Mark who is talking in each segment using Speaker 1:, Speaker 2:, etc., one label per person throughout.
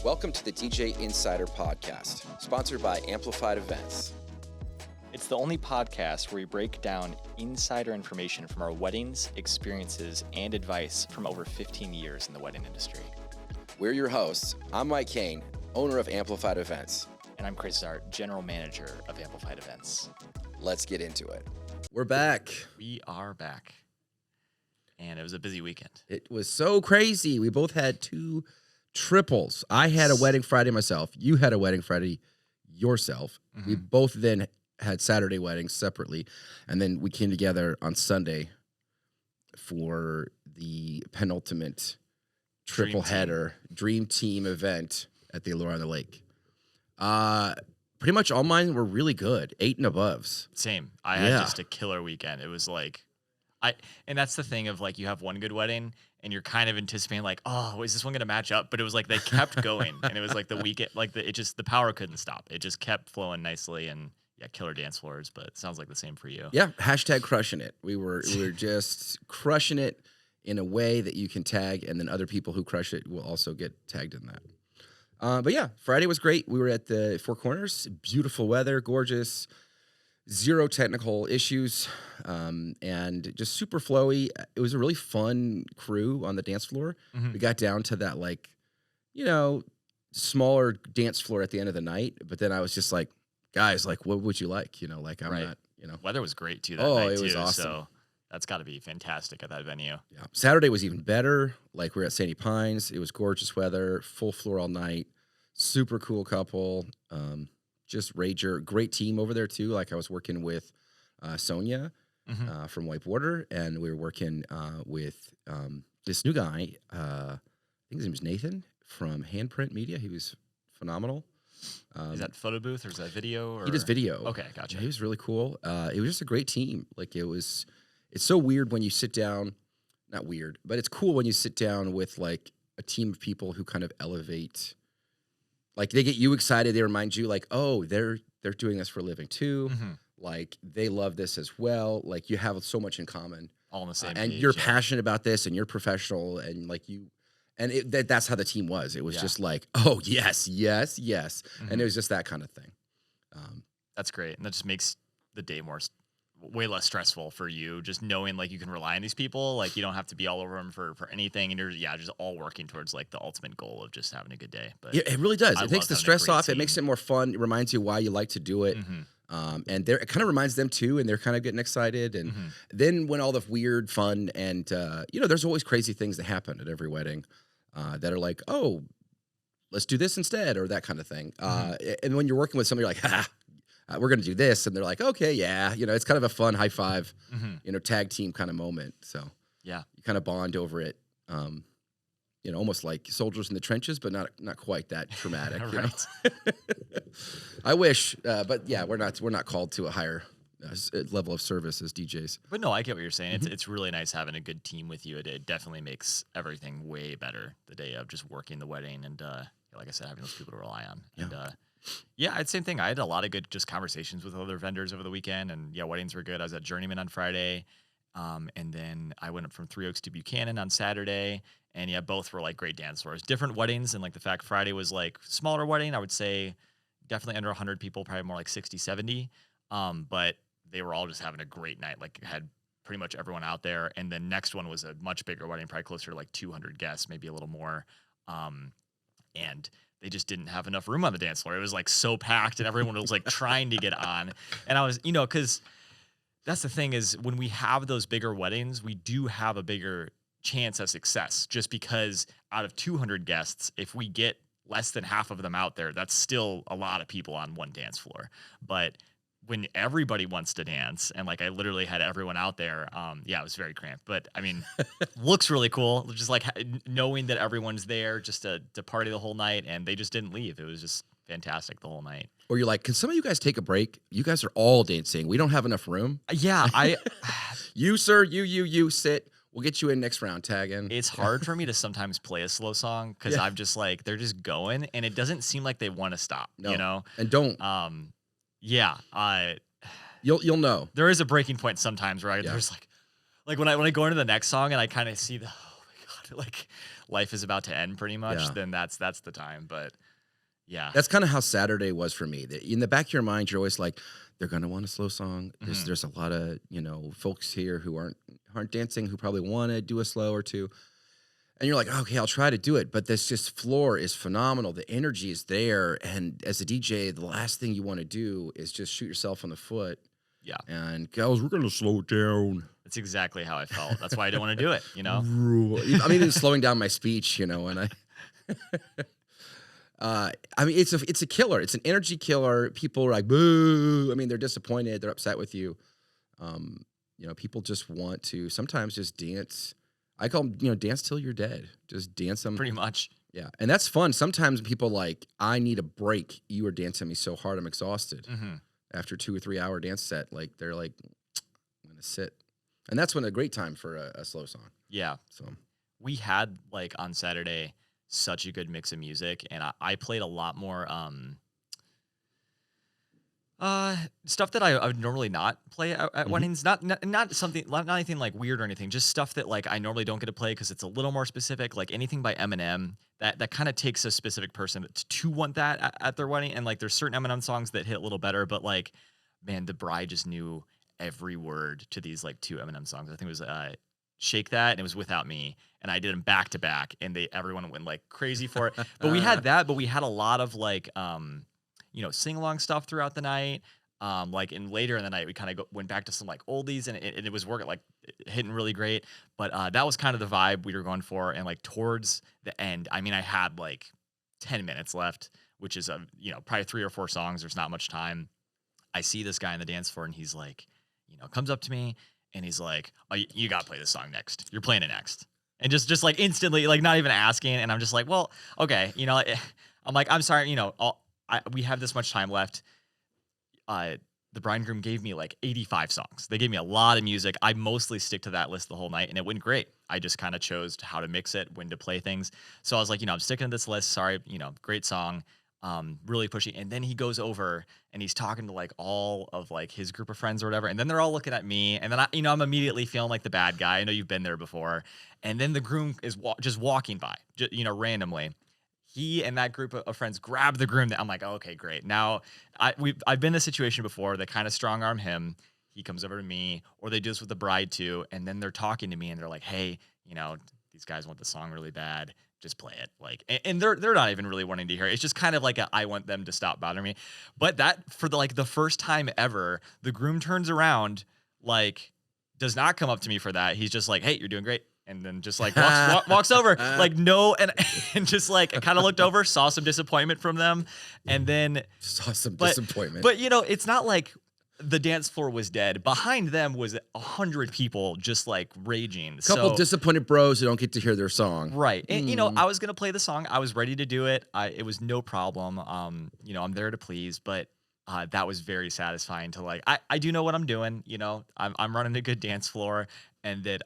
Speaker 1: Welcome to the DJ Insider Podcast, sponsored by Amplified Events.
Speaker 2: It's the only podcast where we break down insider information from our weddings, experiences, and advice from over 15 years in the wedding industry.
Speaker 1: We're your hosts. I'm Mike Kane, owner of Amplified Events.
Speaker 2: And I'm Chris Zart, general manager of Amplified Events.
Speaker 1: Let's get into it.
Speaker 3: We're back.
Speaker 2: We are back. And it was a busy weekend.
Speaker 3: It was so crazy. We both had two triples. I had a wedding Friday myself. You had a wedding Friday yourself. We both then had Saturday weddings separately. And then we came together on Sunday for the penultimate triple header dream team event at the Allure on the Lake. Pretty much all mine were really good, 8 and aboves.
Speaker 2: Same. I had just a killer weekend. It was like, and that's the thing of like, you have one good wedding and you're kind of anticipating like, oh, is this one going to match up? But it was like, they kept going and it was like the weekend, like the power couldn't stop. It just kept flowing nicely and killer dance floors, but it sounds like the same for you.
Speaker 3: Yeah. Hashtag crushing it. We were just crushing it in a way that you can tag, and then other people who crush it will also get tagged in that. But yeah, Friday was great. We were at the Four Corners, beautiful weather, gorgeous, zero technical issues, and just super flowy. It was a really fun crew on the dance floor. We got down to that, like, smaller dance floor at the end of the night. But then I was just like, guys, like, what would you like? I'm not,
Speaker 2: Weather was great too that night
Speaker 3: it was
Speaker 2: too,
Speaker 3: awesome.
Speaker 2: So that's got to be fantastic at that venue.
Speaker 3: Yeah. Saturday was even better. Like, we were at Sandy Pines. It was gorgeous weather, full floor all night. Super cool couple. Just rager. Great team over there too. Like, I was working with Sonia from Whitewater, and we were working with this new guy. I think his name was Nathan from Handprint Media. He was phenomenal.
Speaker 2: Is that photo booth or is that video? Or?
Speaker 3: He does video.
Speaker 2: Okay, gotcha.
Speaker 3: Yeah, he was really cool. It was just a great team. Like, it's so weird when you sit down, not weird, but it's cool when you sit down with like a team of people who kind of elevate, like, they get you excited. They remind you like, oh, they're doing this for a living too. Like, they love this as well. Like, you have so much in common.
Speaker 2: All on the same
Speaker 3: and
Speaker 2: page,
Speaker 3: you're passionate about this, and you're professional, and like that's how the team was. It was just like, oh, yes. And it was just that kind of thing.
Speaker 2: That's great. And that just makes the day way less stressful for you, just knowing like you can rely on these people. Like, you don't have to be all over them for anything. And you're just all working towards like the ultimate goal of just having a good day. But
Speaker 3: yeah, it really does. It takes the stress off.
Speaker 2: Team.
Speaker 3: It makes it more fun. It reminds you why you like to do it. And it kind of reminds them too, and they're kind of getting excited. And then when all the weird fun and, there's always crazy things that happen at every wedding that are like, oh, let's do this instead, or that kind of thing. And when you're working with somebody, you're like, we're going to do this. And they're like, okay, yeah. It's kind of a fun high five, tag team kind of moment. So
Speaker 2: yeah,
Speaker 3: you kind of bond over it. Almost like soldiers in the trenches, but not quite that traumatic. I wish, but yeah, we're not called to a higher level of service as DJs.
Speaker 2: But no, I get what you're saying. It's really nice having a good team with you. It definitely makes everything way better the day of just working the wedding and, like I said, having those people to rely on.
Speaker 3: Yeah.
Speaker 2: And it's the same thing. I had a lot of good just conversations with other vendors over the weekend, and weddings were good. I was at Journeyman on Friday, and then I went up from Three Oaks to Buchanan on Saturday, and both were like great dance floors. Different weddings, and like the fact Friday was like smaller wedding, I would say definitely under 100 people, probably more like 60, 70. But they were all just having a great night. Like, had pretty much everyone out there. And the next one was a much bigger wedding, probably closer to like 200 guests, maybe a little more. And they just didn't have enough room on the dance floor. It was like so packed, and everyone was like trying to get on. And I was, because that's the thing is, when we have those bigger weddings, we do have a bigger chance of success, just because out of 200 guests, if we get less than half of them out there, that's still a lot of people on one dance floor. But when everybody wants to dance, and like I literally had everyone out there, it was very cramped. But I mean, looks really cool. Just like knowing that everyone's there just to party the whole night, and they just didn't leave. It was just fantastic the whole night.
Speaker 3: Or you're like, can some of you guys take a break? You guys are all dancing. We don't have enough room.
Speaker 2: Yeah,
Speaker 3: you, sir, you sit. We'll get you in next round, tag in.
Speaker 2: It's hard for me to sometimes play a slow song because I'm just like, they're just going, and it doesn't seem like they want to stop,
Speaker 3: And don't. You'll know.
Speaker 2: There is a breaking point sometimes, right? There's like when I go into the next song and I kind of see oh my God, life is about to end pretty much,
Speaker 3: Yeah.
Speaker 2: then that's the time. But yeah.
Speaker 3: That's kind of how Saturday was for me. In the back of your mind, you're always like, they're gonna want a slow song. There's a lot of folks here who aren't dancing who probably want to do a slow or two, and you're like, okay, I'll try to do it. But this just floor is phenomenal. The energy is there, and as a DJ, the last thing you want to do is just shoot yourself on the foot.
Speaker 2: Yeah.
Speaker 3: And girls, we're gonna slow it down.
Speaker 2: That's exactly how I felt. That's why I didn't want to do it,
Speaker 3: I'm even slowing down my speech, and I mean, it's a killer. It's an energy killer. People are like, boo. I mean, they're disappointed. They're upset with you. People just want to sometimes just dance. I call them, dance till you're dead. Just dance them.
Speaker 2: Pretty much.
Speaker 3: Yeah. And that's fun. Sometimes people like, I need a break. You are dancing me so hard. I'm exhausted. After 2 or 3 hour dance set, like they're like, I'm going to sit. And that's when a great time for a slow song.
Speaker 2: Yeah.
Speaker 3: So
Speaker 2: we had like on Saturday such a good mix of music, and I played a lot more stuff that I would normally not play at weddings. Not anything like weird or anything. Just stuff that like I normally don't get to play because it's a little more specific. Like anything by Eminem that kind of takes a specific person to want that at their wedding. And like there's certain Eminem songs that hit a little better, but like man, the bride just knew every word to these like 2 Eminem songs. I think it was Shake That, and it was Without Me, and I did them back to back, and everyone went like crazy for it. But we had that, but we had a lot of like sing along stuff throughout the night. And later in the night, we kind of went back to some like oldies, and it was working, like hitting really great. But that was kind of the vibe we were going for. And like towards the end, I mean, I had like 10 minutes left, which is probably 3 or 4 songs. There's not much time. I see this guy on the dance floor, and he's like, comes up to me, and he's like, "Oh, you got to play this song next. You're playing it next." And just like instantly, like not even asking. And I'm just like, well, okay. I'm like, I'm sorry, we have this much time left. The bride and groom gave me like 85 songs. They gave me a lot of music. I mostly stick to that list the whole night, and it went great. I just kind of chose how to mix it, when to play things. So I was like, I'm sticking to this list. Sorry, great song. Really pushy. And then he goes over and he's talking to like all of like his group of friends or whatever. And then they're all looking at me. And then I'm immediately feeling like the bad guy. I know you've been there before. And then the groom is just walking by, randomly. He and that group of friends grab the groom. I'm like, oh, okay, great. Now I've been in a situation before. They kind of strong arm him. He comes over to me, or they do this with the bride too. And then they're talking to me and they're like, hey, these guys want the song really bad. Just play it. Like, and they're not even really wanting to hear it. It's just kind of like I want them to stop bothering me. But that for the first time ever, the groom turns around, like does not come up to me for that. He's just like, hey, you're doing great. And then just like walks over, like no, and just like kind of looked over, saw some disappointment from them, and then
Speaker 3: saw some disappointment.
Speaker 2: But it's not like the dance floor was dead. Behind them was 100 people just like raging.
Speaker 3: A couple disappointed bros who don't get to hear their song.
Speaker 2: Right. And I was going to play the song. I was ready to do it. It was no problem. I'm there to please, but that was very satisfying to like, I do know what I'm doing. I'm running a good dance floor, and that,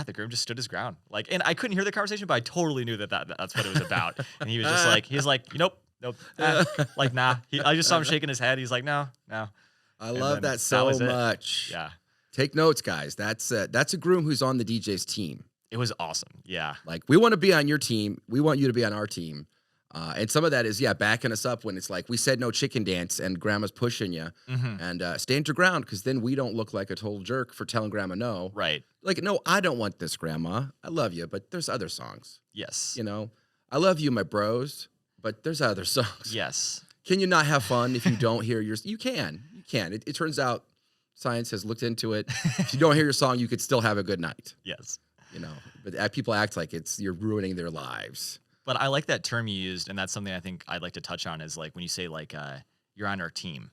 Speaker 2: the groom just stood his ground. Like, and I couldn't hear the conversation, but I totally knew that's what it was about. And he was just like, nope. Like, nah. I just saw him shaking his head. He's like, no.
Speaker 3: I love that so much.
Speaker 2: Yeah.
Speaker 3: Take notes, guys. That's a groom who's on the DJ's team.
Speaker 2: It was awesome. Yeah.
Speaker 3: Like, we want to be on your team. We want you to be on our team. And some of that is, backing us up when it's like, we said no chicken dance and grandma's pushing you. And stand your ground, because then we don't look like a total jerk for telling grandma no.
Speaker 2: Right.
Speaker 3: Like, no, I don't want this, grandma. I love you, but there's other songs.
Speaker 2: Yes.
Speaker 3: I love you, my bros, but there's other songs.
Speaker 2: Yes.
Speaker 3: Can you not have fun if you don't hear yours? You can. It turns out science has looked into it. If you don't hear your song, you could still have a good night.
Speaker 2: Yes.
Speaker 3: But people act like you're ruining their lives.
Speaker 2: But I like that term you used, and that's something I think I'd like to touch on, is like when you say like you're on our team,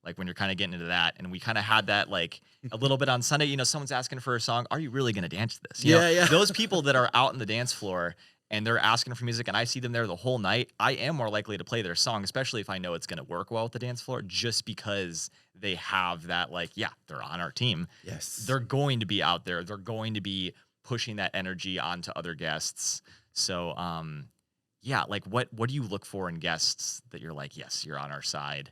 Speaker 2: like when you're kind of getting into that. And we kind of had that like a little bit on Sunday. someone's asking for a song. Are you really going to dance to this?
Speaker 3: Yeah.
Speaker 2: Those people that are out in the dance floor and they're asking for music, and I see them there the whole night, I am more likely to play their song, especially if I know it's going to work well with the dance floor, just because they have that like, they're on our team.
Speaker 3: Yes.
Speaker 2: They're going to be out there. They're going to be pushing that energy onto other guests. So, like what do you look for in guests that you're like, yes, you're on our side?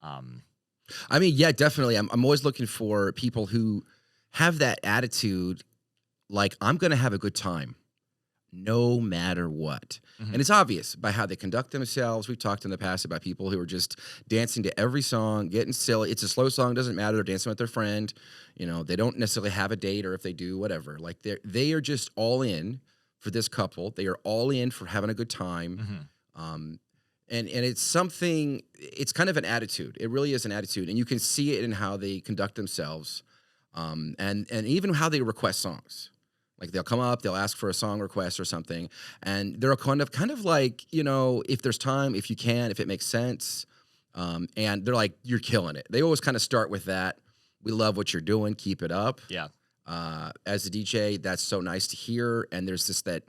Speaker 3: I mean, definitely. I'm always looking for people who have that attitude, like, I'm going to have a good time. no matter what.
Speaker 2: Mhm.
Speaker 3: And it's obvious by how they conduct themselves. We've talked in the past about people who are just dancing to every song, getting silly. It's a slow song, doesn't matter. They're dancing with their friend. You know, they don't necessarily have a date, or if they do, whatever. Like they are just all in for this couple. They are all in for having a good time.
Speaker 2: Mhm.
Speaker 3: And it's something, it's kind of an attitude. It really is an attitude. And you can see it in how they conduct themselves, and even how they request songs. Like they'll come up, they'll ask for a song request or something, and they're kind of like, you know, if there's time, if you can, if it makes sense, and they're like, you're killing it. They always kind of start with that. We love what you're doing. Keep it up.
Speaker 2: Yeah.
Speaker 3: As a DJ, that's so nice to hear. And there's this that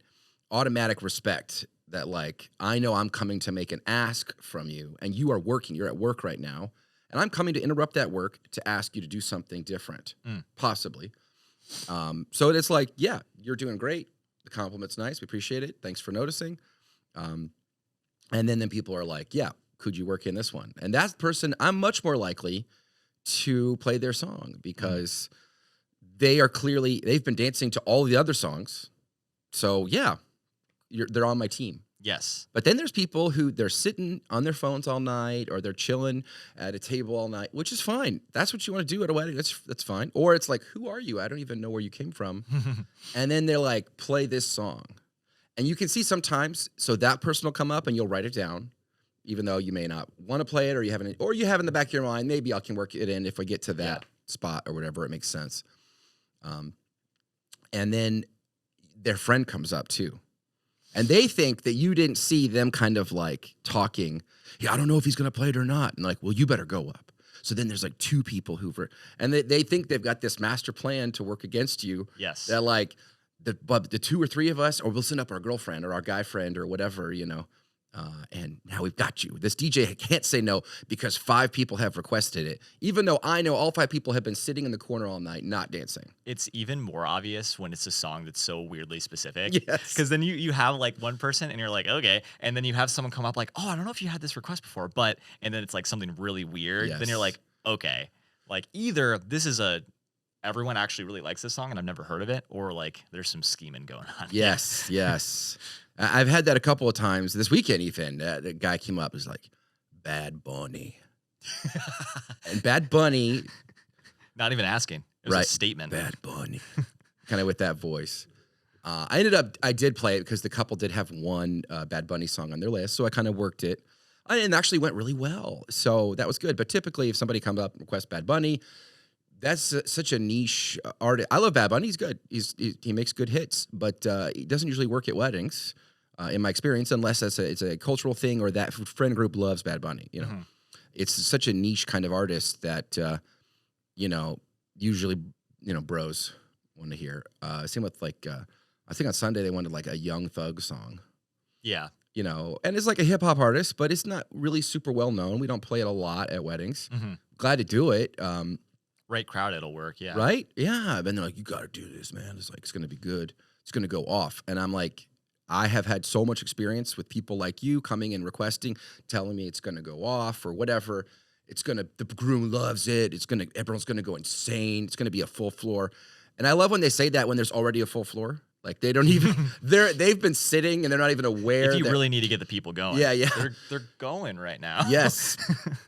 Speaker 3: automatic respect that, like, I know I'm coming to make an ask from you, and you are working. You're at work right now, and I'm coming to interrupt that work to ask you to do something different, possibly. So it's like, yeah, you're doing great. The compliment's nice. We appreciate it. Thanks for noticing. And then people are like, yeah, could you work in this one? And that person, I'm much more likely to play their song because they've been dancing to all the other songs. So yeah, they're on my team.
Speaker 2: Yes.
Speaker 3: But then there's people who they're sitting on their phones all night, or they're chilling at a table all night, which is fine. That's what you want to do at a wedding. That's fine. Or it's like, who are you? I don't even know where you came from. And then they're like, play this song. And you can see sometimes, so that person will come up and you'll write it down, even though you may not want to play it, or you have in the back of your mind, maybe I can work it in if I get to that spot or whatever, it makes sense. And then their friend comes up too. And they think that you didn't see them kind of like talking. Yeah, I don't know if he's going to play it or not. And like, well, you better go up. So then there's like two people and they think they've got this master plan to work against you.
Speaker 2: Yes.
Speaker 3: That like the two or three of us, or we'll send up our girlfriend or our guy friend or whatever, you know. And now we've got you. This DJ can't say no because 5 people have requested it, even though I know all 5 people have been sitting in the corner all night not dancing.
Speaker 2: It's even more obvious when it's a song that's so weirdly specific.
Speaker 3: Yes.
Speaker 2: Because then you have like one person and you're like, okay. And then you have someone come up like, oh, I don't know if you had this request before, but, and then it's like something really weird.
Speaker 3: Yes.
Speaker 2: Then you're like, okay. Like either this is everyone actually really likes this song and I've never heard of it, or like there's some scheming going on.
Speaker 3: Yes, yes. I've had that a couple of times this weekend. Even the guy came up, was like, "Bad Bunny," and Bad Bunny,
Speaker 2: Not even asking. It was a statement.
Speaker 3: Bad Bunny, kind of with that voice. I did play it because the couple did have one Bad Bunny song on their list, so I kind of worked it, and it actually went really well. So that was good. But typically, if somebody comes up and requests Bad Bunny, that's such a niche artist. I love Bad Bunny. He's good. He makes good hits, but he doesn't usually work at weddings, in my experience, unless it's a cultural thing or that friend group loves Bad Bunny. You know, it's such a niche kind of artist that usually bros want to hear. Same with like I think on Sunday they wanted like a Young Thug song.
Speaker 2: Yeah.
Speaker 3: And it's like a hip hop artist, but it's not really super well known. We don't play it a lot at weddings. Glad to do it.
Speaker 2: Right crowd, it'll work. Yeah.
Speaker 3: Right? Yeah. And they're like, you got to do this, man. It's like, it's going to be good. It's going to go off. And I'm like, I have had so much experience with people like you coming and requesting, telling me it's going to go off or whatever. The groom loves it. Everyone's going to go insane. It's going to be a full floor. And I love when they say that when there's already a full floor. Like they don't even, they've been sitting and they're not even aware.
Speaker 2: If you really need to get the people going.
Speaker 3: Yeah, yeah.
Speaker 2: They're going right now.
Speaker 3: Yes.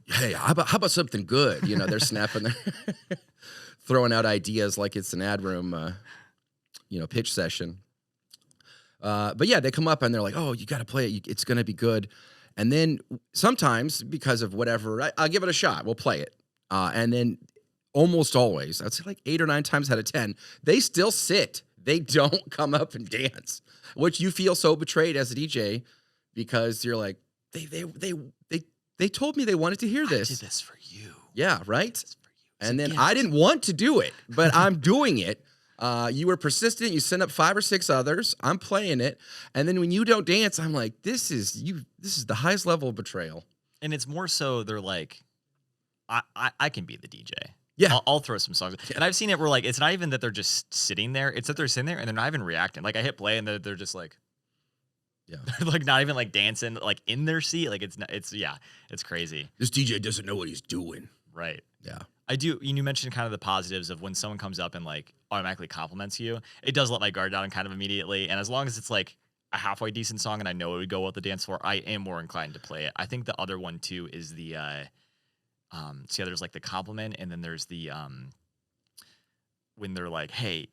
Speaker 3: Hey, how about something good? They're snapping their, throwing out ideas like it's an ad room, pitch session. But yeah, they come up and they're like, oh, you got to play it. It's going to be good. And then sometimes because of whatever, I'll give it a shot. We'll play it. And then almost always, I'd say like 8 or 9 times out of 10, they still sit. They don't come up and dance, which you feel so betrayed as a DJ because you're like, they told me they wanted to hear this.
Speaker 2: I did this for you.
Speaker 3: Yeah, right?
Speaker 2: For you.
Speaker 3: And then I didn't want to do it, but I'm doing it. You were persistent. You sent up 5 or 6 others. I'm playing it. And then when you don't dance, I'm like, this is the highest level of betrayal.
Speaker 2: And it's more so they're like, I can be the DJ.
Speaker 3: Yeah.
Speaker 2: I'll throw some songs. And I've seen it where like, it's not even that they're just sitting there. It's that they're sitting there and they're not even reacting. Like I hit play and they're just like,
Speaker 3: yeah,
Speaker 2: they're like not even like dancing like in their seat. Like it's crazy.
Speaker 3: This DJ doesn't know what he's doing.
Speaker 2: Right.
Speaker 3: Yeah.
Speaker 2: I do. You mentioned kind of the positives of when someone comes up and like automatically compliments you. It does let my guard down kind of immediately. And as long as it's like a halfway decent song and I know it would go with the dance floor, I am more inclined to play it. I think the other one too is the there's like the compliment, and then there's the when they're like, hey,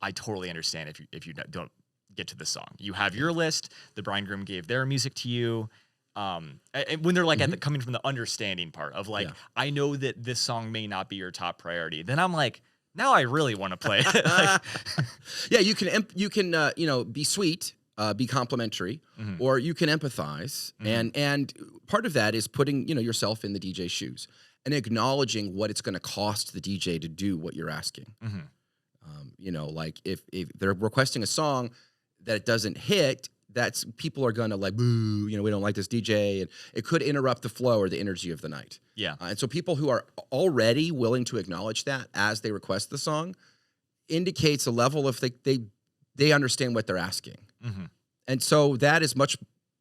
Speaker 2: I totally understand if you don't get to the song. You have your list. The bride and groom gave their music to you. And when they're like coming from the understanding part of like, I know that this song may not be your top priority. Then I'm like, now I really want to play it. Like,
Speaker 3: yeah, you can be sweet, be complimentary, or you can empathize, and part of that is putting yourself in the DJ's shoes and acknowledging what it's going to cost the DJ to do what you're asking. Like if they're requesting a song that it doesn't hit, that's people are gonna like, boo, we don't like this DJ, and it could interrupt the flow or the energy of the night.
Speaker 2: Yeah.
Speaker 3: And so people who are already willing to acknowledge that as they request the song indicates a level of they understand what they're asking. And so that is much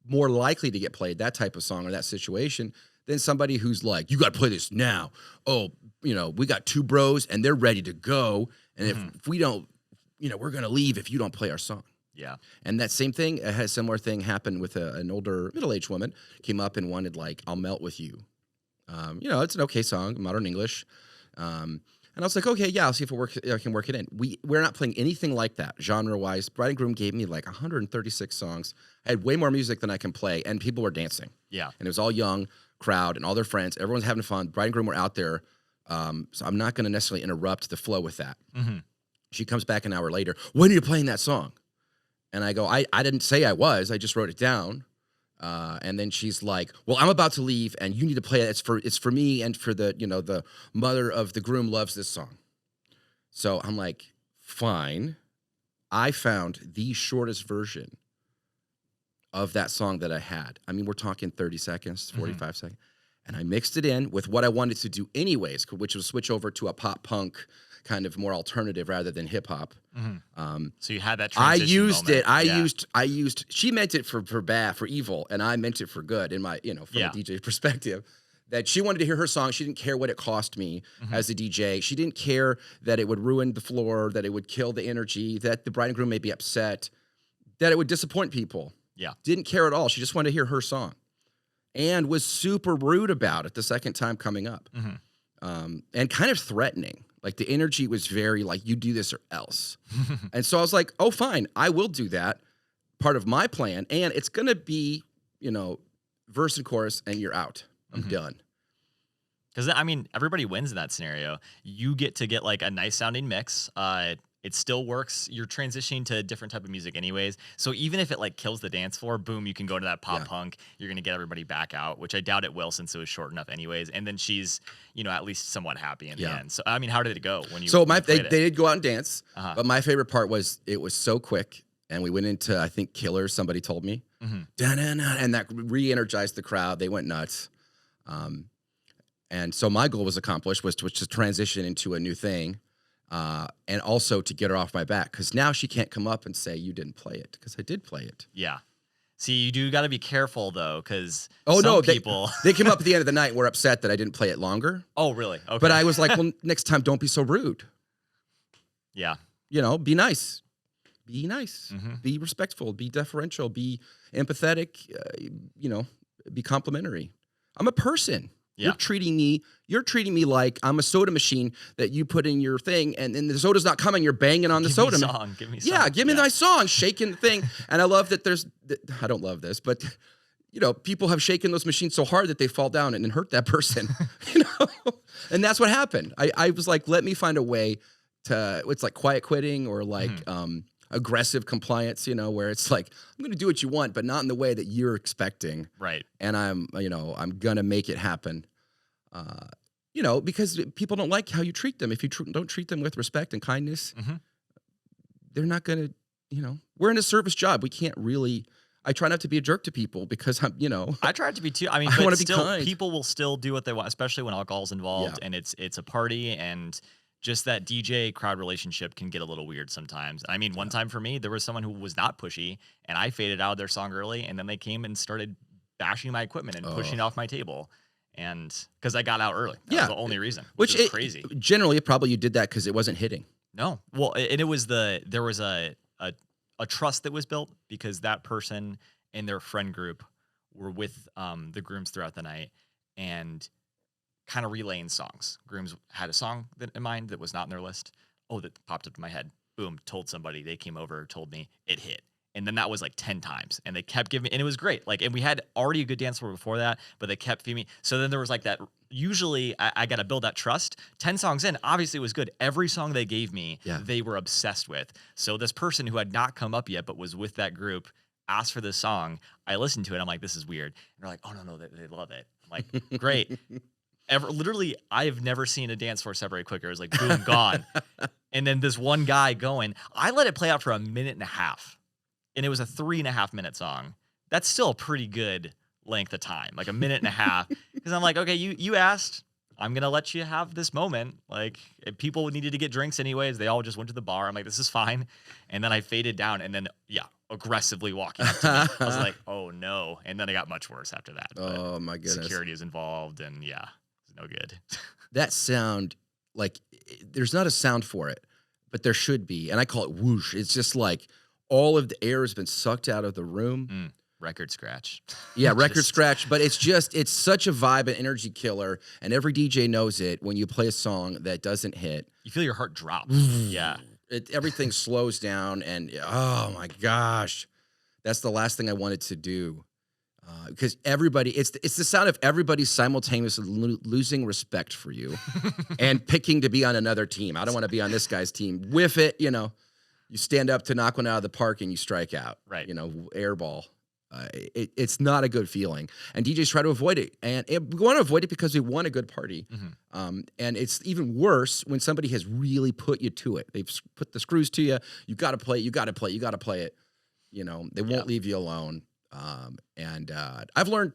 Speaker 3: more likely to get played, that type of song or that situation, than somebody who's like, you got to play this now. Oh, we got two bros and they're ready to go. And if we don't, we're going to leave if you don't play our song.
Speaker 2: Yeah.
Speaker 3: And that same thing, a similar thing happened with an older middle-aged woman, came up and wanted like, I'll Melt With You. It's an okay song, modern English. And I was like, okay, yeah, I'll see if I can work it in. We're not playing anything like that genre-wise. Bride and groom gave me like 136 songs. I had way more music than I can play, and people were dancing.
Speaker 2: Yeah.
Speaker 3: And it was all young crowd and all their friends. Everyone's having fun. Bride and groom were out there. So I'm not going to necessarily interrupt the flow with that. She comes back an hour later. When are you playing that song? And I go, I didn't say I was. I just wrote it down. And then she's like, well, I'm about to leave, and you need to play it. It's for me and for the mother of the groom loves this song. So I'm like, fine. I found the shortest version of that song that I had. I mean, we're talking 30 seconds, 45 seconds. And I mixed it in with what I wanted to do anyways, which was switch over to a pop punk kind of more alternative rather than hip hop.
Speaker 2: So you had that transition moment.
Speaker 3: I used, she meant it for bad, for evil, and I meant it for good in my, from a DJ perspective. That she wanted to hear her song. She didn't care what it cost me as a DJ. She didn't care that it would ruin the floor, that it would kill the energy, that the bride and groom may be upset, that it would disappoint people.
Speaker 2: Yeah.
Speaker 3: Didn't care at all. She just wanted to hear her song. And was super rude about it the second time coming up. And kind of threatening. Like the energy was very like, you do this or else. And so I was like, oh, fine, I will do that. Part of my plan. And it's going to be, verse and chorus and you're out. I'm done.
Speaker 2: Because, I mean, everybody wins in that scenario. You get to get like a nice sounding mix. It still works. You're transitioning to a different type of music anyways. So even if it like kills the dance floor, boom, you can go to that pop punk. You're going to get everybody back out, which I doubt it will since it was short enough anyways. And then she's, at least somewhat happy in the end. So, I mean, how did it go when you
Speaker 3: So they
Speaker 2: it?
Speaker 3: did go out and dance. But my favorite part was it was so quick. And we went into, I think, Killers, somebody told me. And that re-energized the crowd. They went nuts. And so my goal was accomplished, was to transition into a new thing. And also to get her off my back, because now she can't come up and say you didn't play it, because I did play it.
Speaker 2: Yeah. See, you do got to be careful though, because
Speaker 3: people they came up at the end of the night and were upset that I didn't play it longer.
Speaker 2: Oh, really? Okay.
Speaker 3: But I was like, well, next time don't be so rude.
Speaker 2: Yeah.
Speaker 3: Be nice. Be nice. Be respectful. Be deferential. Be empathetic. Be complimentary. I'm a person. Yeah. You're treating me like I'm a soda machine that you put in your thing, and then the soda's not coming. You're banging on the soda.
Speaker 2: Give me song.
Speaker 3: Yeah, give me my song, shaking the thing. And I love that I don't love this, but people have shaken those machines so hard that they fall down and hurt that person. And that's what happened. I was like, let me find a way to. It's like quiet quitting or like aggressive compliance. Where it's like I'm going to do what you want, but not in the way that you're expecting.
Speaker 2: Right.
Speaker 3: And I'm gonna make it happen. Because people don't like how you treat them. If you don't treat them with respect and kindness, they're not going to, we're in a service job. We can't really, I try not to be a jerk to people because I'm,
Speaker 2: I try to be too. I mean,
Speaker 3: I
Speaker 2: but
Speaker 3: be
Speaker 2: still,
Speaker 3: kind.
Speaker 2: people will still do what they want, especially when alcohol's involved and it's a party, and just that DJ crowd relationship can get a little weird sometimes. I mean, one time for me, there was someone who was not pushy, and I faded out of their song early, and then they came and started bashing my equipment and pushing off my table. And because I got out early. That was the only reason. Which is crazy.
Speaker 3: Generally, probably you did that because it wasn't hitting.
Speaker 2: No. Well, and it was there was a a trust that was built because that person and their friend group were with the grooms throughout the night and kind of relaying songs. Grooms had a song in mind that was not in their list. Oh, that popped up in my head. Boom, told somebody. They came over, told me, it hit. And then that was like 10 times. And they kept giving me, and it was great. Like, and we had already a good dance floor before that, but they kept feeding me. So then there was like that, usually I got to build that trust. 10 songs in, obviously it was good. Every song they gave me, they were obsessed with. So this person who had not come up yet, but was with that group, asked for this song. I listened to it. I'm like, this is weird. And they're like, oh, no, they love it. I'm like, great. Literally, I've never seen a dance floor separate quicker. It was like, boom, gone. And then this one guy going, I let it play out for a minute and a half. And it was a 3.5 minute song. That's still a pretty good length of time, like a minute and a half. Because I'm like, okay, you asked. I'm going to let you have this moment. Like, if people needed to get drinks anyways, they all just went to the bar. I'm like, this is fine. And then I faded down and then, aggressively walking up to me. I was like, oh, no. And then it got much worse after that.
Speaker 3: Oh, my goodness.
Speaker 2: Security is involved and, it's no good.
Speaker 3: That sound, like, there's not a sound for it, but there should be. And I call it whoosh. It's just like all of the air has been sucked out of the room.
Speaker 2: Record scratch.
Speaker 3: Yeah, record scratch. But it's such a vibe and energy killer. And every DJ knows it when you play a song that doesn't hit.
Speaker 2: You feel your heart drop. Yeah.
Speaker 3: Everything slows down. And oh my gosh, that's the last thing I wanted to do. Because everybody, it's the sound of everybody simultaneously losing respect for you and picking to be on another team. I don't want to be on this guy's team. Whiff it, you stand up to knock one out of the park and you strike out.
Speaker 2: Right.
Speaker 3: Air ball. It's not a good feeling, and DJs try to avoid it. And we want to avoid it because we want a good party. And it's even worse when somebody has really put you to it. They've put the screws to you. You got to play it. You got to play. You got to play it. They won't leave you alone. And I've learned.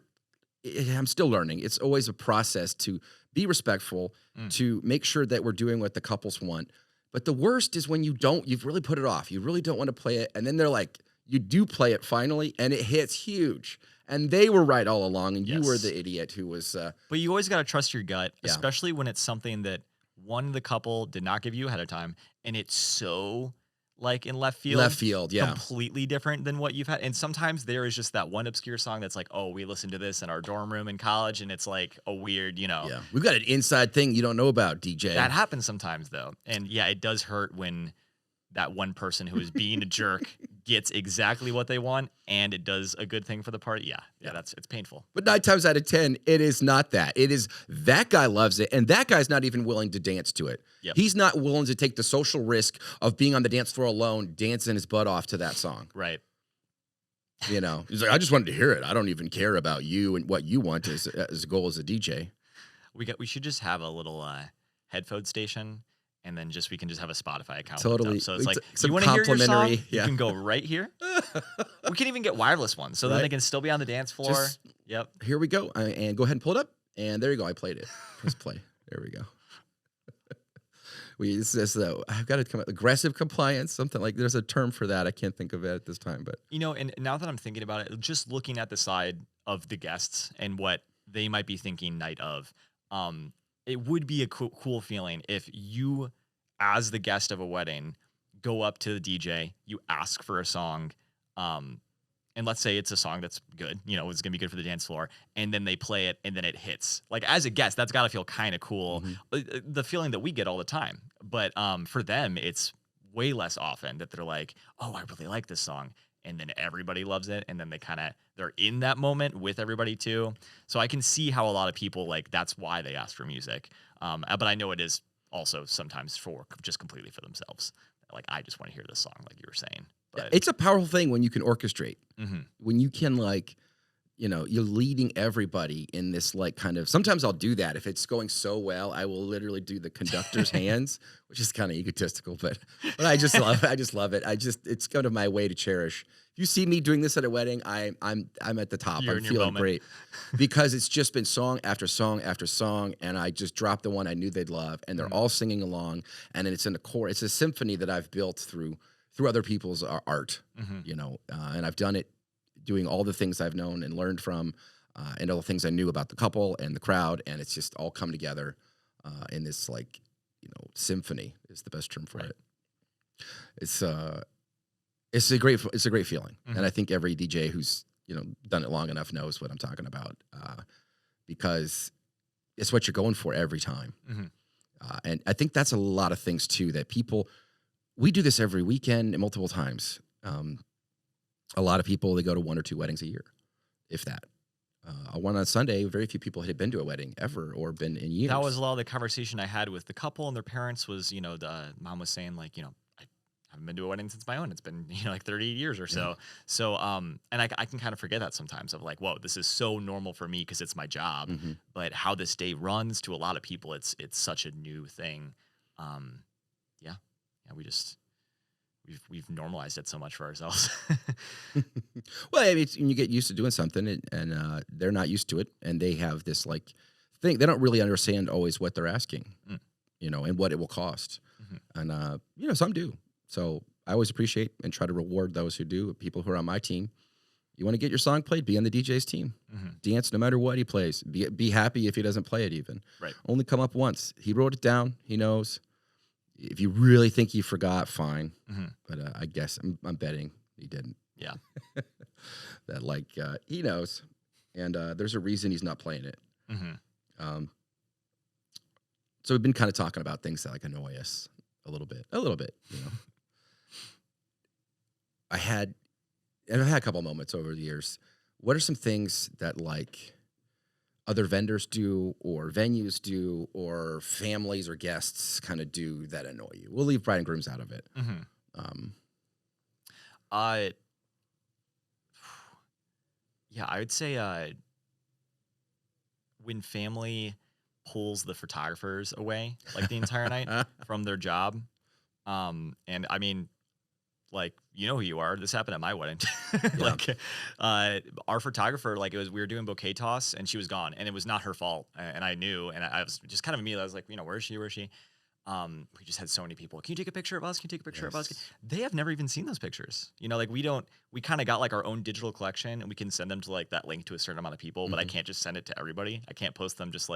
Speaker 3: I'm still learning. It's always a process to be respectful, to make sure that we're doing what the couples want. But the worst is when you've really put it off. You really don't want to play it, and then they're like, you do play it finally, and it hits huge. And they were right all along, and you were the idiot who was...
Speaker 2: But you always got to trust your gut, especially when it's something that the couple did not give you ahead of time, and it's so, like, in left field.
Speaker 3: Left field, yeah.
Speaker 2: Completely different than what you've had. And sometimes there is just that one obscure song that's like, oh, we listened to this in our dorm room in college, and it's like a weird,
Speaker 3: Yeah, we've got an inside thing you don't know about, DJ.
Speaker 2: That happens sometimes, though. And, it does hurt when that one person who is being a jerk gets exactly what they want and it does a good thing for the party. It's painful.
Speaker 3: But 9 times out of 10, it is not that. It is that guy loves it, and that guy's not even willing to dance to it. He's not willing to take the social risk of being on the dance floor alone, dancing his butt off to that song.
Speaker 2: Right.
Speaker 3: He's like, I just wanted to hear it. I don't even care about you and what you want as a goal as a DJ.
Speaker 2: We should just have a little headphone station. And then we can just have a Spotify account.
Speaker 3: Totally.
Speaker 2: So it's like, you want to hear your song? You can go right here. We can even get wireless ones. So then they can still be on the dance floor.
Speaker 3: Here we go. And go ahead and pull it up. And there you go. I played it. Press play. There we go. I've got to come up aggressive compliance, something like there's a term for that. I can't think of it at this time. But
Speaker 2: and now that I'm thinking about it, just looking at the side of the guests and what they might be thinking night of, it would be a cool feeling if you, as the guest of a wedding, go up to the DJ, you ask for a song, and let's say it's a song that's good, it's going to be good for the dance floor, and then they play it, and then it hits. Like, as a guest, that's got to feel kind of cool. The feeling that we get all the time. But for them, it's way less often that they're like, oh, I really like this song. And then everybody loves it, and then they're in that moment with everybody too. So I can see how a lot of people, like, that's why they ask for music. But I know it is also sometimes for just completely for themselves. Like, I just want to hear this song, like you were saying. But
Speaker 3: it's a powerful thing when you can orchestrate, when you can, like, you're leading everybody in this, like, kind of, sometimes I'll do that. If it's going so well, I will literally do the conductor's hands, which is kind of egotistical, but I just love it. It's kind of my way to cherish. If you see me doing this at a wedding, I'm at the top. I'm feeling great because it's just been song after song after song. And I just dropped the one I knew they'd love, and they're all singing along, and it's in the core. It's a symphony that I've built through other people's art, and I've done it doing all the things I've known and learned from, and all the things I knew about the couple and the crowd, and it's just all come together in this, like, symphony is the best term for it. It's a great feeling. And I think every DJ who's, done it long enough knows what I'm talking about, because it's what you're going for every time. And I think that's a lot of things too, that we do this every weekend and multiple times. A lot of people, they go to 1 or 2 weddings a year, if that. One on Sunday, very few people had been to a wedding ever or been in years.
Speaker 2: That was a lot of the conversation I had with the couple and their parents was, the mom was saying like, I haven't been to a wedding since my own. It's been, like 30 years or so. So, and I can kind of forget that sometimes of like, whoa, this is so normal for me because it's my job. But how this day runs to a lot of people, it's such a new thing. Yeah, we've normalized it so much for ourselves.
Speaker 3: Well, I mean, when you get used to doing something and they're not used to it, and they have this like thing, they don't really understand always what they're asking, and what it will cost. And some do. So I always appreciate and try to reward those who do. People who are on my team. You want to get your song played? Be on the DJ's team. Dance no matter what he plays. Be happy if he doesn't play it even.
Speaker 2: Right.
Speaker 3: Only come up once. He wrote it down. He knows. If you really think he forgot, fine. But I guess I'm betting he didn't.
Speaker 2: Yeah.
Speaker 3: That he knows, and there's a reason he's not playing it. So we've been kind of talking about things that annoy us a little bit. I've had a couple moments over the years. What are some things that other vendors do or venues do or families or guests kind of do that annoy you? We'll leave bride and grooms out of it.
Speaker 2: Yeah, I would say when family pulls the photographers away the entire night from their job. And I mean, who you are. This happened at my wedding. Our photographer, we were doing bouquet toss and she was gone and it was not her fault. And I knew, and I was just kind of immediately, I was like, where is she? We just had so many people. Can you take a picture of us? Can you take a picture of us? They have never even seen those pictures. We kind of got our own digital collection and we can send them to that link to a certain amount of people, but I can't just send it to everybody. I can't post them just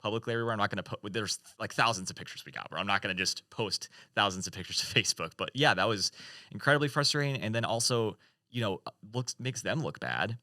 Speaker 2: publicly everywhere. I'm not going to put, there's thousands of pictures we got where I'm not going to just post thousands of pictures to Facebook. But yeah, that was incredibly frustrating. And then also, makes them look bad.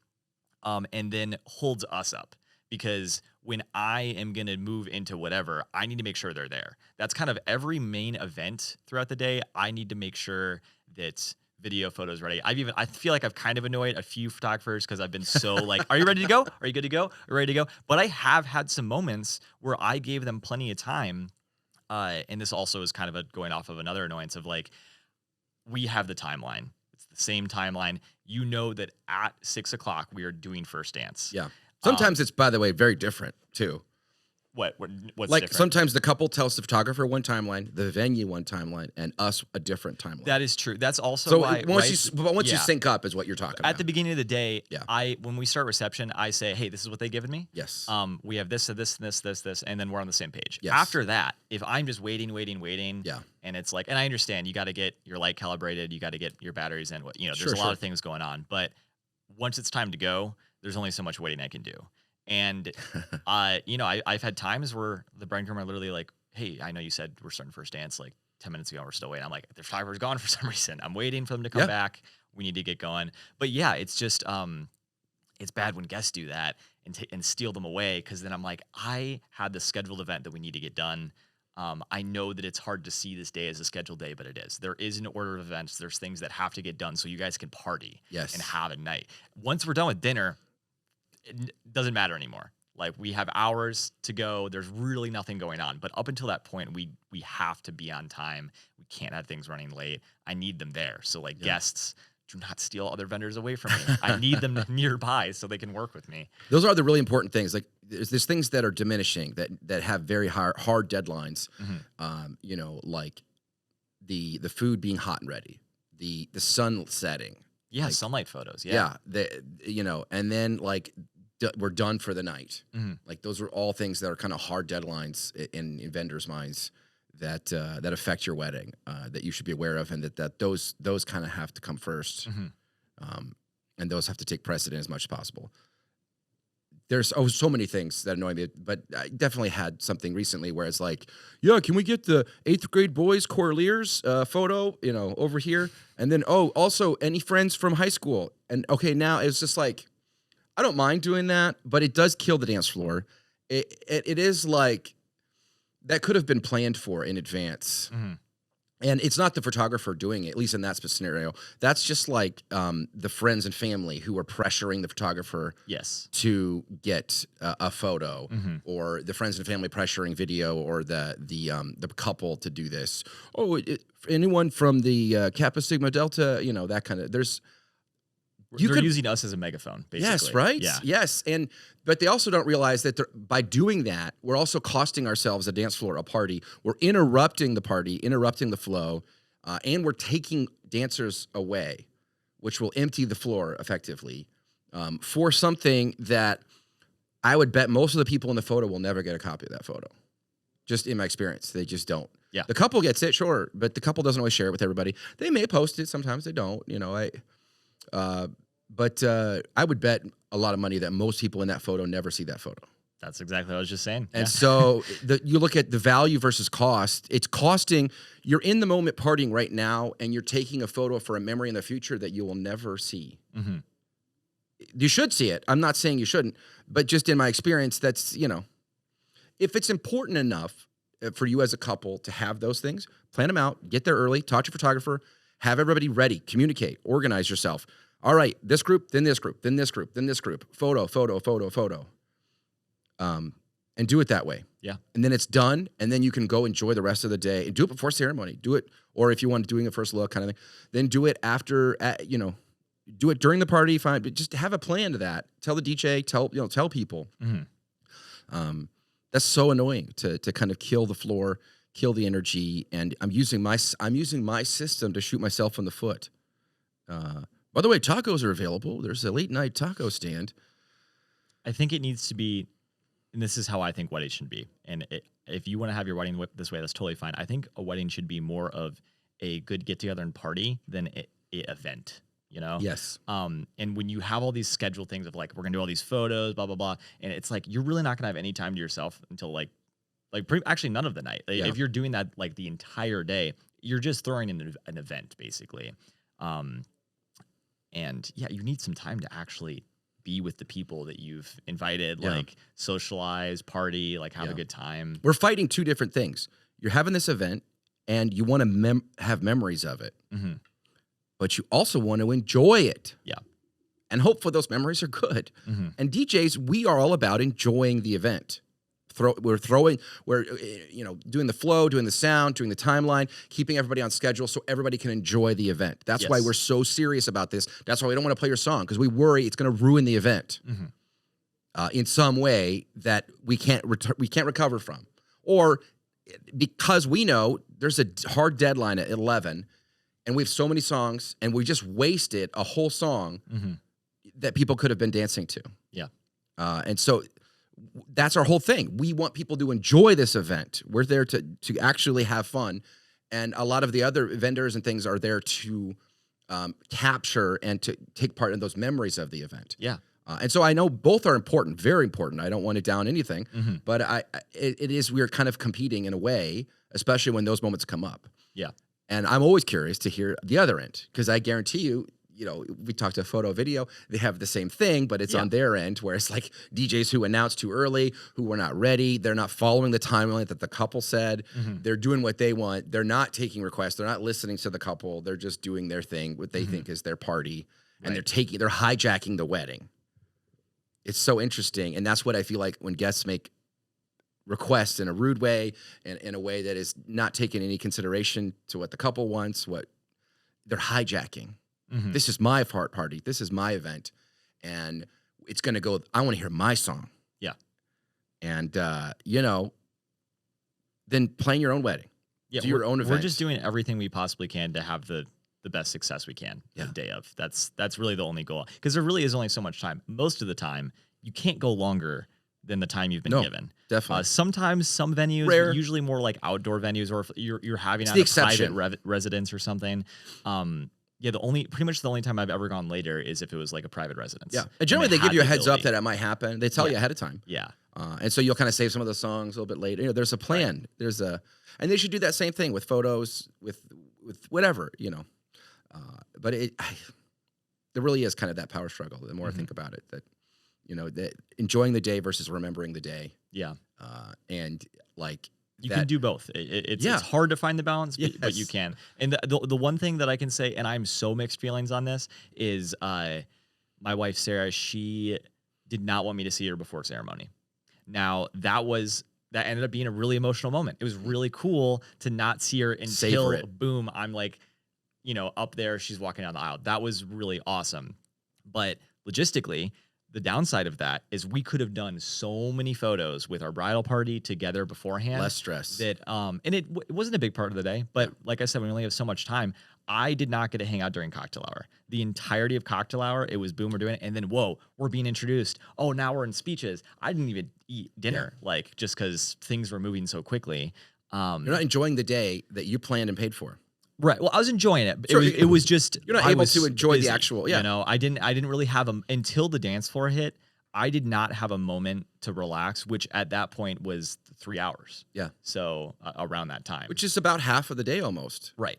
Speaker 2: And then holds us up because when I am going to move into whatever, I need to make sure they're there. That's kind of every main event throughout the day. I need to make sure that video photos ready. I feel like I've kind of annoyed a few photographers because I've been so are you ready to go? Are you good to go? Are you ready to go? But I have had some moments where I gave them plenty of time. And this also is kind of going off of another annoyance of we have the timeline. It's the same timeline. That at 6 o'clock we are doing first dance.
Speaker 3: Yeah. Sometimes it's, by the way, very different too.
Speaker 2: What's different?
Speaker 3: Sometimes the couple tells the photographer one timeline, the venue one timeline, and us a different timeline.
Speaker 2: That is true. That's also why.
Speaker 3: Once you sync up is what you're talking about.
Speaker 2: At the beginning of the day, when we start reception, I say, hey, this is what they've given me.
Speaker 3: Yes.
Speaker 2: We have this, and then we're on the same page.
Speaker 3: Yes.
Speaker 2: After that, if I'm just waiting,
Speaker 3: yeah,
Speaker 2: and it's and I understand you got to get your light calibrated, you got to get your batteries in. There's a lot of things going on, but once it's time to go, there's only so much waiting I can do. And, I've had times where the bride and groom are literally hey, I know you said we're starting first dance 10 minutes ago. We're still waiting. I'm like, their photographer's gone for some reason. I'm waiting for them to come back. We need to get going. But yeah, it's just, it's bad when guests do that and steal them away. Cause then I'm like, I had the scheduled event that we need to get done. I know that it's hard to see this day as a scheduled day, but it is. There is an order of events. There's things that have to get done so you guys can party and have a night. Once we're done with dinner, it doesn't matter anymore. We have hours to go. There's really nothing going on. But up until that point, we have to be on time. We can't have things running late. I need them there. So guests, do not steal other vendors away from me. I need them nearby so they can work with me.
Speaker 3: Those are the really important things. There's things that are diminishing that have very hard deadlines. The food being hot and ready, the sun setting.
Speaker 2: Yeah, sunlight photos.
Speaker 3: Yeah. And then we're done for the night. Those are all things that are kind of hard deadlines in vendors' minds that affect your wedding that you should be aware of, and that those kind of have to come first, and those have to take precedent as much as possible. there's so many things that annoy me, but I definitely had something recently where it's like, yeah, can we get the 8th grade boys Corliers photo, over here? And then, also any friends from high school? And okay, now it's just like, I don't mind doing that, but it does kill the dance floor. It is like, that could have been planned for in advance. And it's not the photographer doing it, at least in that scenario. That's just like the friends and family who are pressuring the photographer to get a photo, or the friends and family pressuring video, or the couple to do this. Anyone from the Kappa Sigma Delta, that kind of,
Speaker 2: They're using us as a megaphone, basically.
Speaker 3: Yes, right?
Speaker 2: Yeah.
Speaker 3: Yes. But they also don't realize that by doing that, we're also costing ourselves a dance floor, a party. We're interrupting the party, interrupting the flow, and we're taking dancers away, which will empty the floor effectively for something that I would bet most of the people in the photo will never get a copy of that photo. Just in my experience, they just don't.
Speaker 2: Yeah.
Speaker 3: The couple gets it, sure, but the couple doesn't always share it with everybody. They may post it, sometimes they don't. But I would bet a lot of money that most people in that photo never see that photo.
Speaker 2: That's exactly what I was just saying.
Speaker 3: And so you look at the value versus cost. It's costing. You're in the moment partying right now, and you're taking a photo for a memory in the future that you will never see. You should see it. I'm not saying you shouldn't, but just in my experience, that's, if it's important enough for you as a couple to have those things, plan them out, get there early, talk to your photographer, have everybody ready, communicate, organize yourself. All right, this group, then this group, then this group, then this group. Photo. And do it that way.
Speaker 2: Yeah.
Speaker 3: And then it's done, and then you can go enjoy the rest of the day. And do it before ceremony. Do it, or if you want doing a first look kind of thing, then do it after, do it during the party, fine. But just have a plan to that. Tell the DJ, tell people. That's so annoying to kind of kill the floor, kill the energy. And I'm using my system to shoot myself in the foot. By the way, tacos are available. There's a late night taco stand.
Speaker 2: I think it needs to be, and this is how I think weddings should be. And if you want to have your wedding this way, that's totally fine. I think a wedding should be more of a good get together and party than a event.
Speaker 3: Yes.
Speaker 2: And when you have all these scheduled things of like, we're gonna do all these photos, blah blah blah, and it's like you're really not gonna have any time to yourself until actually none of the night. If you're doing that like the entire day, you're just throwing in an event basically. And yeah, you need some time to actually be with the people that you've invited, like socialize, party, like have a good time.
Speaker 3: We're fighting two different things. You're having this event, and you want to have memories of it, but you also want to enjoy it.
Speaker 2: Yeah.
Speaker 3: And hopefully those memories are good. And DJs, we are all about enjoying the event. We're doing the flow, doing the sound, doing the timeline, keeping everybody on schedule so everybody can enjoy the event. That's why we're so serious about this. That's why we don't want to play your song, because we worry it's going to ruin the event in some way that we can't recover from, or because we know there's a hard deadline at 11, and we have so many songs, and we just wasted a whole song that people could have been dancing to.
Speaker 2: Yeah,
Speaker 3: and so. That's our whole thing. We want people to enjoy this event. We're there to actually have fun. And a lot of the other vendors and things are there to capture and to take part in those memories of the event.
Speaker 2: Yeah.
Speaker 3: And so I know both are important, very important. I don't want to down anything, but we're kind of competing in a way, especially when those moments come up.
Speaker 2: Yeah.
Speaker 3: And I'm always curious to hear the other end, because I guarantee you, we talked to photo video, they have the same thing, but it's on their end, where it's like DJs who announced too early, who were not ready. They're not following the timeline that the couple said. They're doing what they want. They're not taking requests. They're not listening to the couple. They're just doing their thing, what they think is their party. And they're hijacking the wedding. It's so interesting. And that's what I feel like when guests make requests in a rude way, and in a way that is not taking any consideration to what the couple wants, what they're hijacking. This is my party. This is my event. And it's going to go, I want to hear my song.
Speaker 2: Yeah.
Speaker 3: And, then plan your own wedding.
Speaker 2: Yeah.
Speaker 3: Do your own event.
Speaker 2: We're just doing everything we possibly can to have the best success we can the day of. That's really the only goal. Because there really is only so much time. Most of the time, you can't go longer than the time you've been given.
Speaker 3: Definitely.
Speaker 2: Sometimes some venues,
Speaker 3: Rare.
Speaker 2: Usually more like outdoor venues, or if you're having
Speaker 3: It's
Speaker 2: at
Speaker 3: the
Speaker 2: a private
Speaker 3: exception.
Speaker 2: residence or something. Yeah, pretty much the only time I've ever gone later is if it was like a private residence.
Speaker 3: Yeah. And generally, they
Speaker 2: had
Speaker 3: give you a
Speaker 2: the
Speaker 3: heads up
Speaker 2: ability.
Speaker 3: that it might happen. They tell you ahead of time.
Speaker 2: Yeah.
Speaker 3: And so you'll kind of save some of those songs a little bit later. There's a plan.
Speaker 2: Right.
Speaker 3: And they should do that same thing with photos, with whatever, But there really is kind of that power struggle. The more I think about it, that that enjoying the day versus remembering the day.
Speaker 2: Yeah.
Speaker 3: And like
Speaker 2: you can do both. It's hard to find the balance, but you can. And the one thing that I can say, and I'm so mixed feelings on this, is my wife Sarah. She did not want me to see her before ceremony. Now that ended up being a really emotional moment. It was really cool to not see her until boom, I'm like, up there, she's walking down the aisle. That was really awesome. But logistically, the downside of that is we could have done so many photos with our bridal party together beforehand.
Speaker 3: Less stress.
Speaker 2: And it wasn't a big part of the day, but like I said, we only have so much time. I did not get to hang out during cocktail hour. The entirety of cocktail hour, it was boom, we're doing it. And then, whoa, we're being introduced. Oh, now we're in speeches. I didn't even eat dinner, just because things were moving so quickly.
Speaker 3: You're not enjoying the day that you planned and paid for.
Speaker 2: Right. Well, I was enjoying it.
Speaker 3: Sure,
Speaker 2: it was just
Speaker 3: you're not able to enjoy the actual. Yeah.
Speaker 2: I didn't really have until the dance floor hit. I did not have a moment to relax, which at that point was 3 hours.
Speaker 3: Yeah.
Speaker 2: So around that time,
Speaker 3: which is about half of the day almost.
Speaker 2: Right.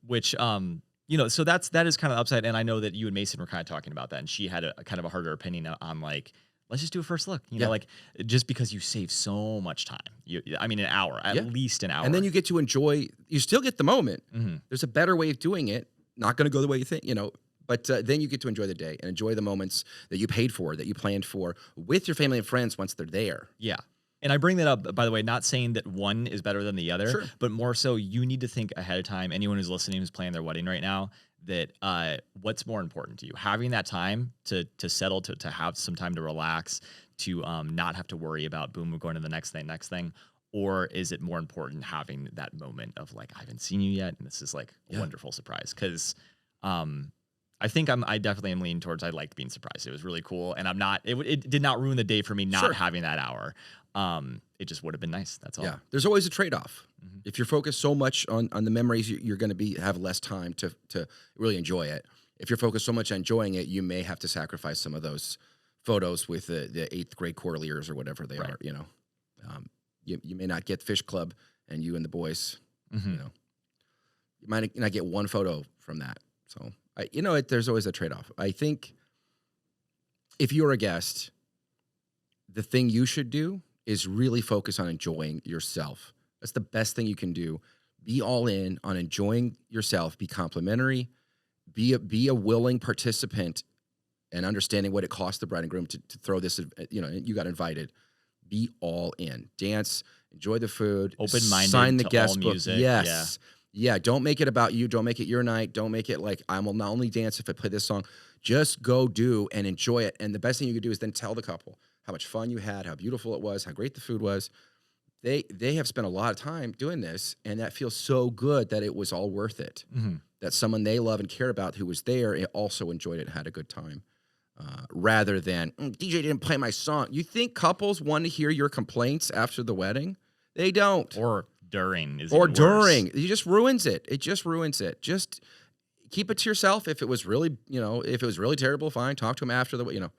Speaker 3: Which
Speaker 2: so that is kind of the upside. And I know that you and Mason were kind of talking about that, and she had a kind of a harder opinion on like, let's just do a first look. Like just because you save so much time. An hour, at least an hour.
Speaker 3: And then you get to enjoy, you still get the moment.
Speaker 2: Mm-hmm.
Speaker 3: There's a better way of doing it. Not going to go the way you think, but then you get to enjoy the day and enjoy the moments that you paid for, that you planned for with your family and friends once they're there.
Speaker 2: Yeah. And I bring that up, by the way, not saying that one is better than the other, but more so you need to think ahead of time. Anyone who's listening who's planning their wedding right now, that what's more important to you? Having that time to settle, to have some time to relax, to not have to worry about, boom, we're going to the next thing. Or is it more important having that moment of like, I haven't seen you yet, and this is like a wonderful surprise? Because I think I definitely am leaning towards I liked being surprised. It was really cool, and it did not ruin the day for me not having that hour. It just would have been nice. That's all.
Speaker 3: Yeah, there's always a trade-off. Mm-hmm. If you're focused so much on the memories, you're going to have less time to really enjoy it. If you're focused so much on enjoying it, you may have to sacrifice some of those photos with the 8th grade quarterliers or whatever they are. You may not get Fish Club and you and the boys.
Speaker 2: Mm-hmm.
Speaker 3: You might not get one photo from that. So there's always a trade-off. I think if you're a guest, the thing you should do is really focus on enjoying yourself. That's the best thing you can do. Be all in on enjoying yourself. Be complimentary. Be a willing participant and understanding what it costs the bride and groom to throw this. You got invited. Be all in. Dance. Enjoy the food.
Speaker 2: Open-minded.
Speaker 3: Sign the
Speaker 2: to
Speaker 3: guest
Speaker 2: all
Speaker 3: book.
Speaker 2: music.
Speaker 3: Yes. Yeah. Don't make it about you. Don't make it your night. Don't make it like I will not only dance if I play this song. Just go do and enjoy it. And the best thing you can do is then tell the couple how much fun you had, how beautiful it was, how great the food was. They have spent a lot of time doing this, and that feels so good that it was all worth it.
Speaker 2: Mm-hmm.
Speaker 3: That someone they love and care about who was there also enjoyed it and had a good time. Rather than, DJ didn't play my song. You think couples want to hear your complaints after the wedding? They don't.
Speaker 2: Or during.
Speaker 3: It just ruins it. It just ruins it. Just keep it to yourself. If it was really, terrible, fine. Talk to them after the,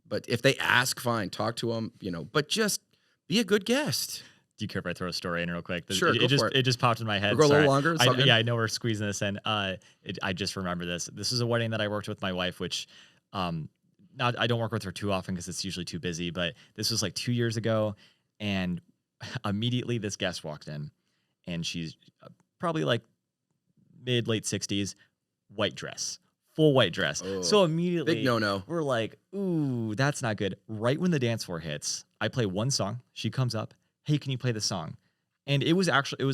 Speaker 3: But if they ask, fine. Talk to them, But just be a good guest.
Speaker 2: Do you care if I throw a story in real quick?
Speaker 3: Sure, go for it.
Speaker 2: It just popped in my head.
Speaker 3: We'll go a little longer.
Speaker 2: I know we're squeezing this in. I just remember this. This is a wedding that I worked with my wife, which I don't work with her too often because it's usually too busy. But this was like 2 years ago, and immediately this guest walked in, and she's probably like late 60s, white dress. Full white dress.
Speaker 3: Oh,
Speaker 2: so immediately,
Speaker 3: big no-no.
Speaker 2: We're like, ooh, that's not good. Right when the dance floor hits, I play one song. She comes up, hey, can you play the song? And it was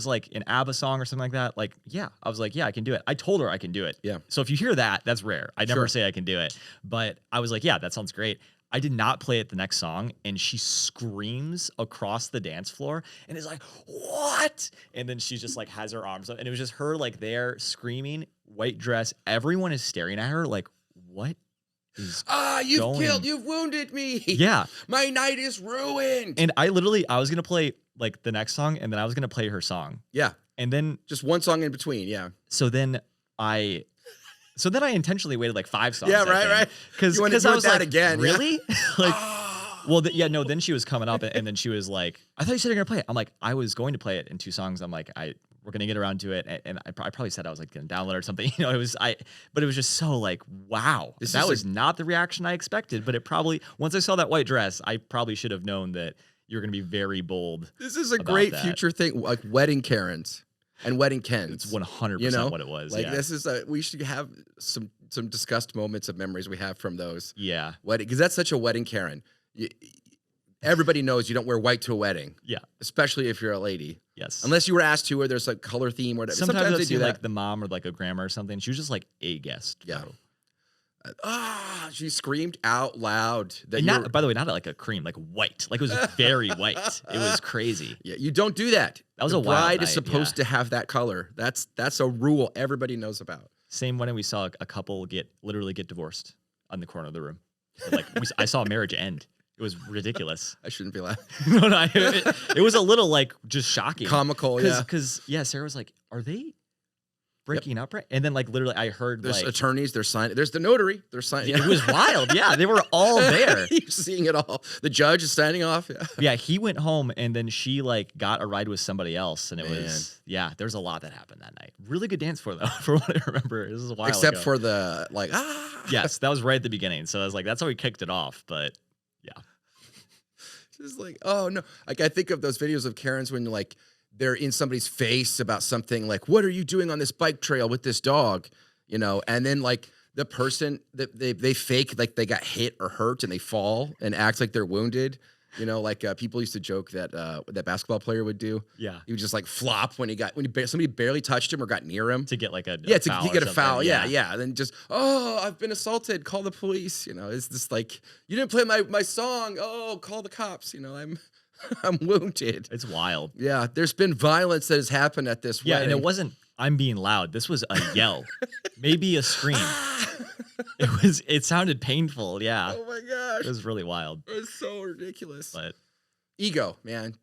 Speaker 2: like an ABBA song or something like that. Like, yeah. I was like, yeah, I can do it. I told her I can do it.
Speaker 3: Yeah.
Speaker 2: So if you hear that, that's rare. I never say I can do it. But I was like, yeah, that sounds great. I did not play it the next song, and she screams across the dance floor and is like, what? And then she just like has her arms up, and it was just her like there screaming, white dress. Everyone is staring at her like, what is
Speaker 3: you've wounded me.
Speaker 2: Yeah.
Speaker 3: My night is ruined.
Speaker 2: And I was going to play like the next song, and then I was going to play her song.
Speaker 3: Yeah.
Speaker 2: And then
Speaker 3: just one song in between. Yeah.
Speaker 2: So then I So then I intentionally waited like 5 songs.
Speaker 3: Yeah, right.
Speaker 2: Because
Speaker 3: You wanted
Speaker 2: I was
Speaker 3: that
Speaker 2: like,
Speaker 3: again, yeah.
Speaker 2: really? Like, well, no. Then she was coming up, and then she was like, "I thought you said you're gonna play it." I'm like, "I was going to play it in 2 songs." I'm like, we're gonna get around to it, and I probably said I was like gonna download it or something. You know, but it was just so like, wow, that was not the reaction I expected. But it probably once I saw that white dress, I probably should have known that you're gonna be very bold.
Speaker 3: This is a great future thing, like wedding Karens and wedding Kens.
Speaker 2: It's 100% what it was.
Speaker 3: Like this is we should have some disgust moments of memories we have from those.
Speaker 2: Yeah,
Speaker 3: wedding, because that's such a wedding Karen. Everybody knows you don't wear white to a wedding.
Speaker 2: Yeah,
Speaker 3: especially if you're a lady.
Speaker 2: Yes,
Speaker 3: unless you were asked to, or there's like color theme or whatever.
Speaker 2: Sometimes they do like the mom or like a grandma or something. She was just like a guest.
Speaker 3: Yeah. She screamed out loud.
Speaker 2: That by the way, not like a cream, like white. Like it was very white. It was crazy.
Speaker 3: Yeah, you don't do that.
Speaker 2: That was
Speaker 3: the
Speaker 2: a wild
Speaker 3: bride
Speaker 2: night,
Speaker 3: is supposed to have that color. That's a rule everybody knows about.
Speaker 2: Same when we saw a couple literally get divorced on the corner of the room. Like I saw a marriage end. It was ridiculous.
Speaker 3: I shouldn't be laughing.
Speaker 2: No, it was a little like just shocking,
Speaker 3: comical. Yeah,
Speaker 2: because Sarah was like, "Are they breaking up?" Right, and then like literally, I heard
Speaker 3: there's
Speaker 2: like
Speaker 3: attorneys. They're signing. There's the notary. They're signing.
Speaker 2: It was wild. Yeah, they were all there.
Speaker 3: You're seeing it all. The judge is signing off.
Speaker 2: Yeah, he went home, and then she like got a ride with somebody else, and it was there's a lot that happened that night. Really good dance floor though, for what I remember. This is a while
Speaker 3: Except
Speaker 2: ago.
Speaker 3: for the like
Speaker 2: Yes, that was right at the beginning. So I was like, that's how we kicked it off. But yeah.
Speaker 3: Just like, oh no. Like I think of those videos of Karens when like they're in somebody's face about something like, what are you doing on this bike trail with this dog? You know, and then like the person that they fake like they got hit or hurt and they fall and act like they're wounded. You know, like people used to joke that that basketball player would do.
Speaker 2: Yeah,
Speaker 3: he would just like flop when somebody barely touched him or got near him
Speaker 2: to get like a
Speaker 3: to get a foul.
Speaker 2: Yeah.
Speaker 3: And then just I've been assaulted. Call the police. You know, it's just like you didn't play my song. Oh, call the cops. You know, I'm wounded.
Speaker 2: It's wild.
Speaker 3: Yeah, there's been violence that has happened at this wedding.
Speaker 2: And it wasn't I'm being loud. This was a yell, maybe a scream. It sounded painful. Yeah.
Speaker 3: Oh my gosh.
Speaker 2: It was really wild.
Speaker 3: It was so ridiculous.
Speaker 2: But
Speaker 3: ego, man.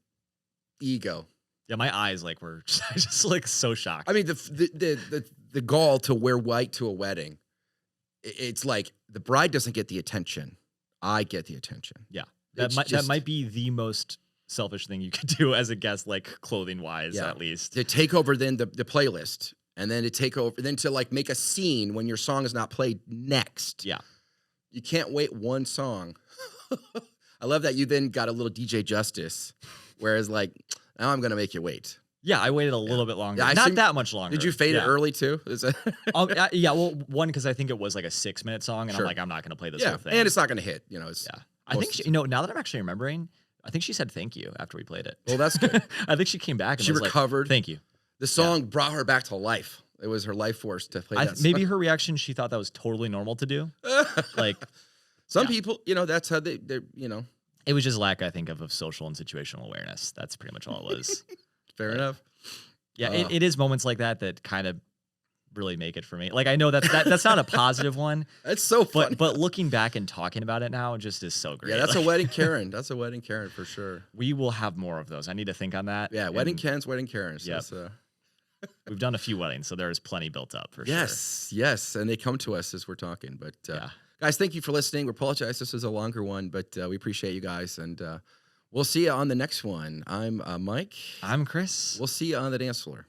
Speaker 3: Ego.
Speaker 2: Yeah, my eyes like were just like so shocked.
Speaker 3: I mean, the gall to wear white to a wedding. It's like the bride doesn't get the attention. I get the attention.
Speaker 2: Yeah. That might be the most selfish thing you could do as a guest, like clothing wise, at least.
Speaker 3: To take over then the playlist. And then to take over, then to like make a scene when your song is not played next.
Speaker 2: Yeah.
Speaker 3: You can't wait one song. I love that you then got a little DJ Justice, whereas like, now I'm going to make you wait.
Speaker 2: Yeah, I waited a little bit longer.
Speaker 3: Yeah,
Speaker 2: Not that much longer.
Speaker 3: Did you fade it early too?
Speaker 2: Yeah, well, one, because I think it was like a 6-minute song, and I'm like, I'm not going to play this whole thing.
Speaker 3: And it's not going to hit. You know,
Speaker 2: I think, now that I'm actually remembering, I think she said thank you after we played it.
Speaker 3: Well, that's good.
Speaker 2: I think she came back and
Speaker 3: she
Speaker 2: was
Speaker 3: recovered.
Speaker 2: Like, thank you.
Speaker 3: The song brought her back to life. It was her life force to play that
Speaker 2: maybe her reaction, she thought that was totally normal to do. Like
Speaker 3: some people, you know, that's how they're, you know.
Speaker 2: It was just lack, I think, of social and situational awareness. That's pretty much all it was.
Speaker 3: Fair enough.
Speaker 2: Yeah, it is moments like that kind of really make it for me. Like I know that's not a positive one.
Speaker 3: That's so fun.
Speaker 2: But looking back and talking about it now just is so great.
Speaker 3: Yeah, that's a wedding Karen. That's a wedding Karen for sure.
Speaker 2: We will have more of those. I need to think on that.
Speaker 3: Yeah, wedding Kens, wedding Karens.
Speaker 2: Yep. We've done a few weddings, so there's plenty built up for sure.
Speaker 3: Yes, and they come to us as we're talking. But guys, thank you for listening. We apologize. This is a longer one, but we appreciate you guys, and we'll see you on the next one. I'm Mike.
Speaker 2: I'm Chris.
Speaker 3: We'll see you on the dance floor.